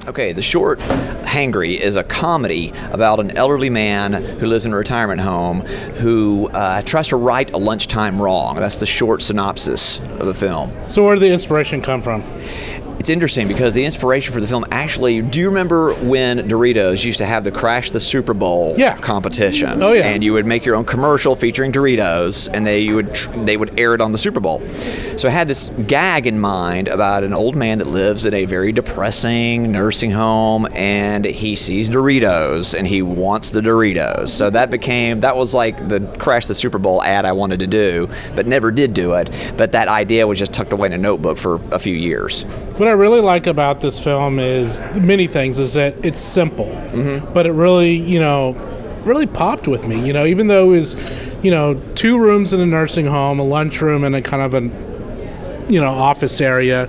Okay, the short HANGRY is a comedy about an elderly man who lives in a retirement home who tries to right a lunchtime wrong. That's the short synopsis of the film. So where did the inspiration come from? It's interesting because the inspiration for the film actually, do you remember when Doritos used to have the Crash the Super Bowl competition? Oh, yeah. And you would make your own commercial featuring Doritos, and they would air it on the Super Bowl. So I had this gag in mind about an old man that lives in a very depressing nursing home, and he sees Doritos, and he wants the Doritos. So that was like the Crash the Super Bowl ad I wanted to do, but never did do it. But that idea was just tucked away in a notebook for a few years. What I really like about this film is many things. Is that it's simple, but it really, really popped with me. Even though it was, 2 rooms in a nursing home, a lunchroom, and a kind of an, office area.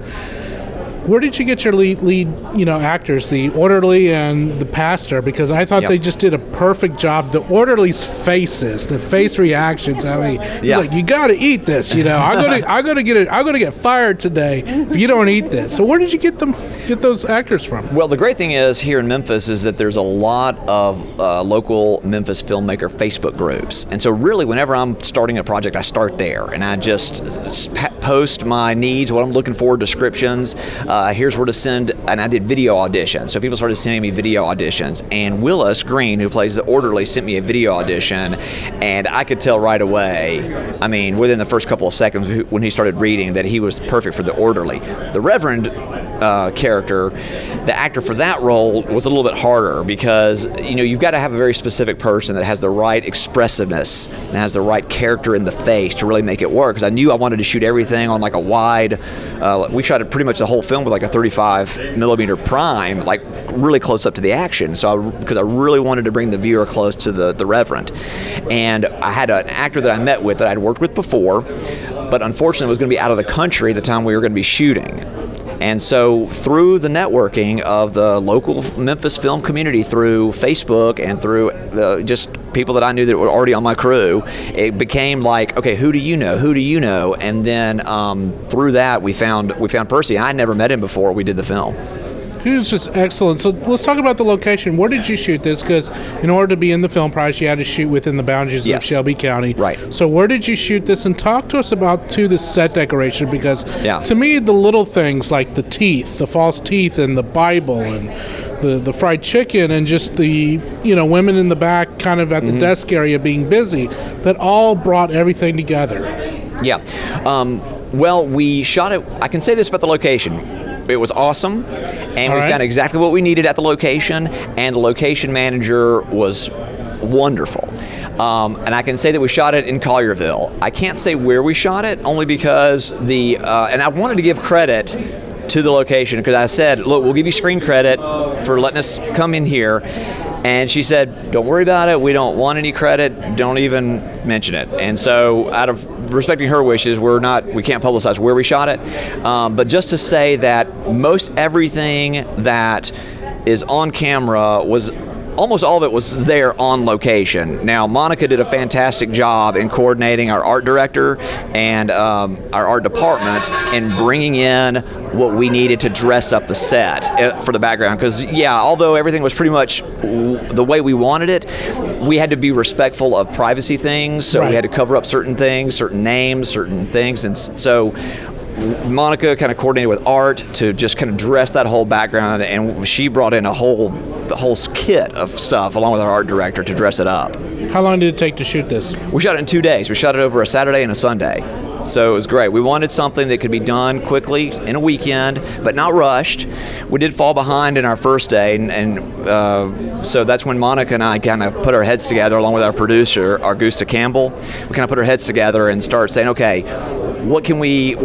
Where did you get your lead actors, the orderly and the pastor? Because I thought they just did a perfect job. The orderly's faces, the face reactions. I mean, he's like, you got to eat this. I'm gonna get fired today if you don't eat this. So where did you get those actors from? Well, the great thing is here in Memphis is that there's a lot of local Memphis filmmaker Facebook groups, and so really, whenever I'm starting a project, I start there, and I just post my needs, what I'm looking for, descriptions. Here's where to send, and I did video auditions. So people started sending me video auditions, and Willis Green, who plays the orderly, sent me a video audition, and I could tell right away, I mean, within the first couple of seconds when he started reading, that he was perfect for the orderly. The Reverend character, the actor for that role was a little bit harder because, you've got to have a very specific person that has the right expressiveness and has the right character in the face to really make it work, because I knew I wanted to shoot everything on like a wide, we shot it pretty much the whole film with like a 35 millimeter prime, like really close up to the action. So because I really wanted to bring the viewer close to the Reverend. And I had an actor that I met with that I'd worked with before, but unfortunately was going to be out of the country the time we were going to be shooting. And so through the networking of the local Memphis film community, through Facebook and through just people that I knew that were already on my crew, it became like, okay, who do you know? Who do you know? And then through that, we found Percy. I had never met him before we did the film. He was just excellent. So let's talk about the location. Where did you shoot this? Because in order to be in the Film Prize, you had to shoot within the boundaries of Shelby County. Right. So where did you shoot this? And talk to us about, the set decoration. Because to me, the little things like the teeth, the false teeth, and the Bible, and the fried chicken, and just the, women in the back kind of at the desk area being busy, that all brought everything together. Yeah. Well, we shot it. I can say this about the location. It was awesome, and we found exactly what we needed at the location, and the location manager was wonderful. And I can say that we shot it in Collierville. I can't say where we shot it, only because and I wanted to give credit to the location, because I said, look, we'll give you screen credit for letting us come in here. And she said, don't worry about it. We don't want any credit. Don't even mention it. And so out of respecting her wishes, we can't publicize where we shot it. But just to say that most everything that is on camera was, almost all of it was there on location. Now, Monica did a fantastic job in coordinating our art director and our art department in bringing in what we needed to dress up the set for the background. Because, although everything was pretty much the way we wanted it, we had to be respectful of privacy things. So we had to cover up certain things, certain names, certain things. And so Monica kind of coordinated with art to just kind of dress that whole background, and she brought in the whole kit of stuff along with our art director to dress it up. How long did it take to shoot this? We shot it in 2 days. We shot it over a Saturday and a Sunday. So it was great. We wanted something that could be done quickly in a weekend, but not rushed. We did fall behind in our first day, and so that's when Monica and I kind of put our heads together, along with our producer, Augusta Campbell. We kind of put our heads together and started saying, okay, what can we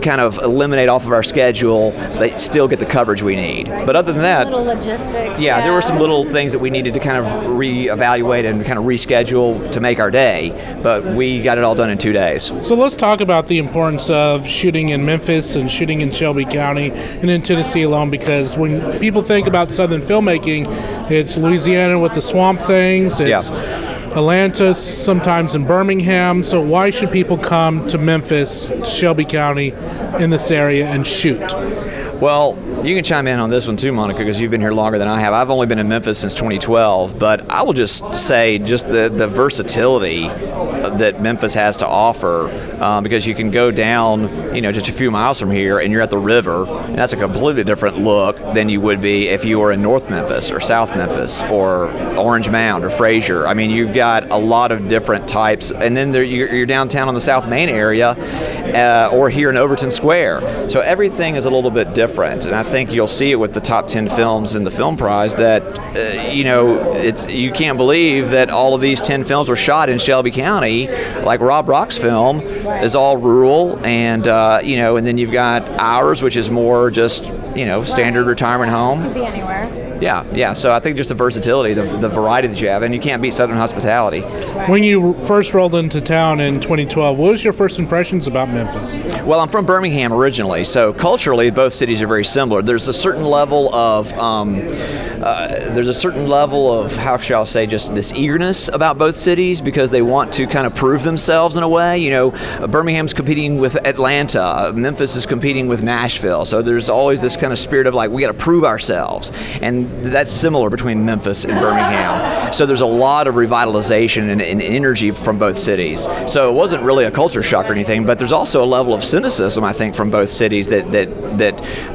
kind of eliminate off of our schedule that still get the coverage we need? But other than that, little logistics. Yeah, there were some little things that we needed to kind of reevaluate and kind of reschedule to make our day, but we got it all done in 2 days. So let's talk about the importance of shooting in Memphis and shooting in Shelby County and in Tennessee alone, because when people think about Southern filmmaking, it's Louisiana with the swamp things, it's Atlanta, sometimes in Birmingham. So why should people come to Memphis, to Shelby County, in this area and shoot? Well, you can chime in on this one too, Monica, because you've been here longer than I have. I've only been in Memphis since 2012, but I will just say just the versatility that Memphis has to offer, because you can go down, just a few miles from here and you're at the river, and that's a completely different look than you would be if you were in North Memphis or South Memphis or Orange Mound or Frazier. I mean, you've got a lot of different types, and then you're downtown on the South Main area, or here in Overton Square. So everything is a little bit different, and I think you'll see it with the top 10 films in the Film Prize that, you can't believe that all of these 10 films were shot in Shelby County. Like Rob Rock's film is all rural, and and then you've got ours, which is more just standard retirement home. Could be anywhere. Yeah. So I think just the versatility, the variety that you have, and you can't beat Southern hospitality. When you first rolled into town in 2012, what was your first impressions about Memphis? Well, I'm from Birmingham originally, so culturally both cities are very similar. There's a certain level of how shall I say, just this eagerness about both cities because they want to kind of prove themselves in a way. Birmingham's competing with Atlanta, Memphis is competing with Nashville, so there's always this kind of spirit of like, we got to prove ourselves, and that's similar between Memphis and Birmingham. So there's a lot of revitalization and energy from both cities. So it wasn't really a culture shock or anything, but there's also a level of cynicism, I think, from both cities that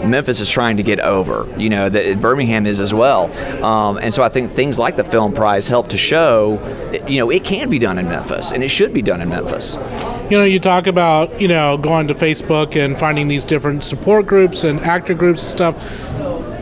Memphis is trying to get over, that Birmingham is as well. And so I think things like the Film Prize help to show, it can be done in Memphis, and it should be done in Memphis. You talk about, going to Facebook and finding these different support groups and actor groups and stuff.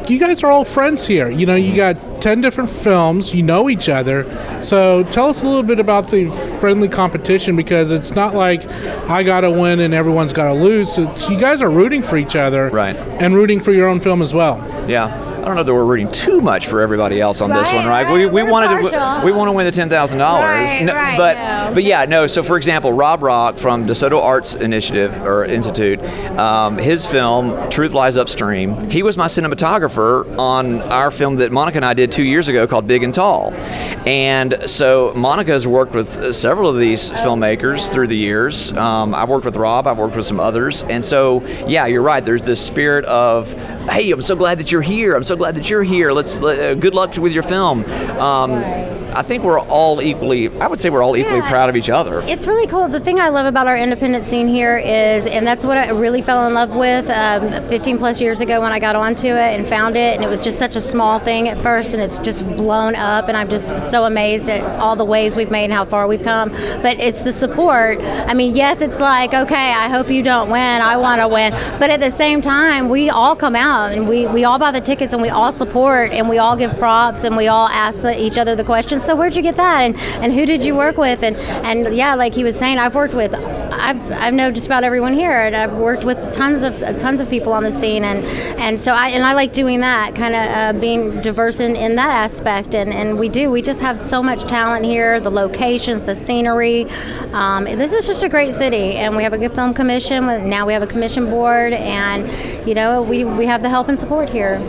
You guys are all friends here. You got 10 different films. You know each other. So tell us a little bit about the friendly competition, because it's not like I got to win and everyone's got to lose. You guys are rooting for each other, right, and rooting for your own film as well. Yeah. I don't know that we're rooting too much for everybody else on this one, right? We want to win the $10,000. But yeah, no. So for example, Rob Rock from DeSoto Arts Initiative or Institute, his film Truth Lies Upstream. He was my cinematographer on our film that Monica and I did 2 years ago called Big and Tall, and so Monica has worked with several of these filmmakers through the years. I've worked with Rob. I've worked with some others, and so yeah, you're right. There's this spirit of, hey, I'm so glad that you're here. I'm so glad that you're here. Good luck with your film. I think we're all equally proud of each other. It's really cool. The thing I love about our independent scene here is, and that's what I really fell in love with 15 plus years ago when I got onto it and found it, and it was just such a small thing at first, and it's just blown up, and I'm just so amazed at all the waves we've made and how far we've come. But it's the support. I mean, yes, it's like, okay, I hope you don't win. I want to win. But at the same time, we all come out, and we all buy the tickets, and we all support, and we all give props, and we all ask each other the questions. So where'd you get that, and who did you work with, and yeah, like he was saying, I know just about everyone here, and I've worked with tons of people on the scene, and so I like doing that, kind of being diverse in that aspect, and we just have so much talent here, the locations, the scenery. This is just a great city, and we have a good film commission. Now we have a commission board, and we have the help and support here.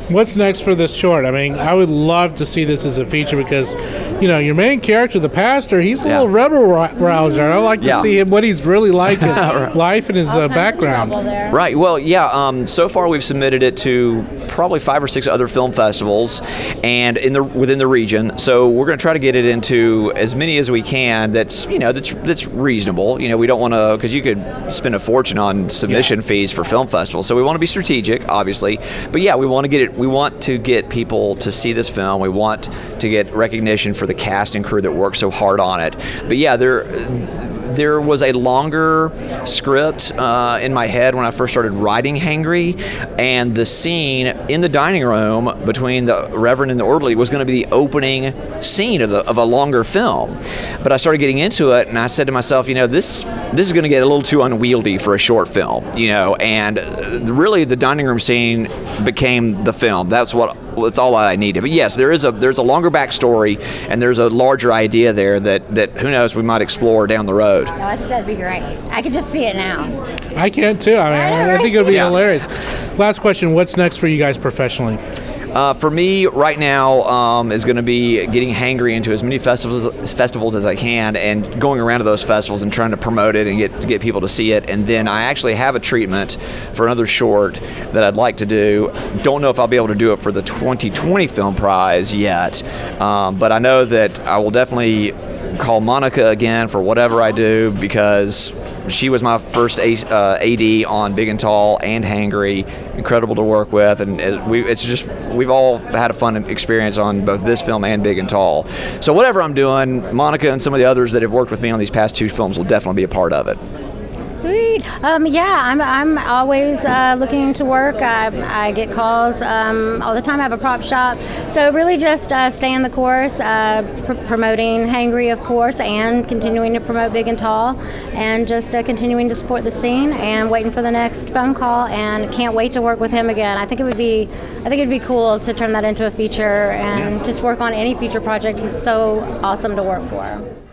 What's next for this short? I mean, I would love to see this as a feature because, your main character, the pastor, he's a little rebel rouser. I like to see him, what he's really like in life and his background. Right. Well, yeah. So far, we've submitted it to probably 5 or 6 other film festivals, and within the region. So we're going to try to get it into as many as we can. That's reasonable. We don't want to, because you could spend a fortune on submission fees for film festivals. So we want to be strategic, obviously. But yeah, we want to get it. We want to get people to see this film. We want to get recognition for the cast and crew that worked so hard on it. But yeah, there was a longer script in my head when I first started writing HANGRY, and the scene in the dining room between the Reverend and the orderly was going to be the opening scene of a longer film. But I started getting into it, and I said to myself, this is going to get a little too unwieldy for a short film, and really the dining room scene became the film. That's all I needed. But yes, there's a longer backstory, and there's a larger idea there that who knows, we might explore down the road. Oh, I think that'd be great. I could just see it now. I can too. I think it would be hilarious. Last question, what's next for you guys professionally? For me, right now, is going to be getting HANGRY into as many festivals as I can, and going around to those festivals and trying to promote it and get people to see it. And then I actually have a treatment for another short that I'd like to do. Don't know if I'll be able to do it for the 2020 Film Prize yet, but I know that I will definitely call Monica again for whatever I do, because she was my first AD on Big and Tall and HANGRY. Incredible to work with, and we've all had a fun experience on both this film and Big and Tall. So whatever I'm doing, Monica and some of the others that have worked with me on these past 2 films will definitely be a part of it. Sweet. Yeah, I'm always looking to work. I get calls all the time. I have a prop shop. So really just staying the course, promoting HANGRY, of course, and continuing to promote Big and Tall, and just continuing to support the scene and waiting for the next phone call, and can't wait to work with him again. I think it'd be cool to turn that into a feature and just work on any future project. He's so awesome to work for.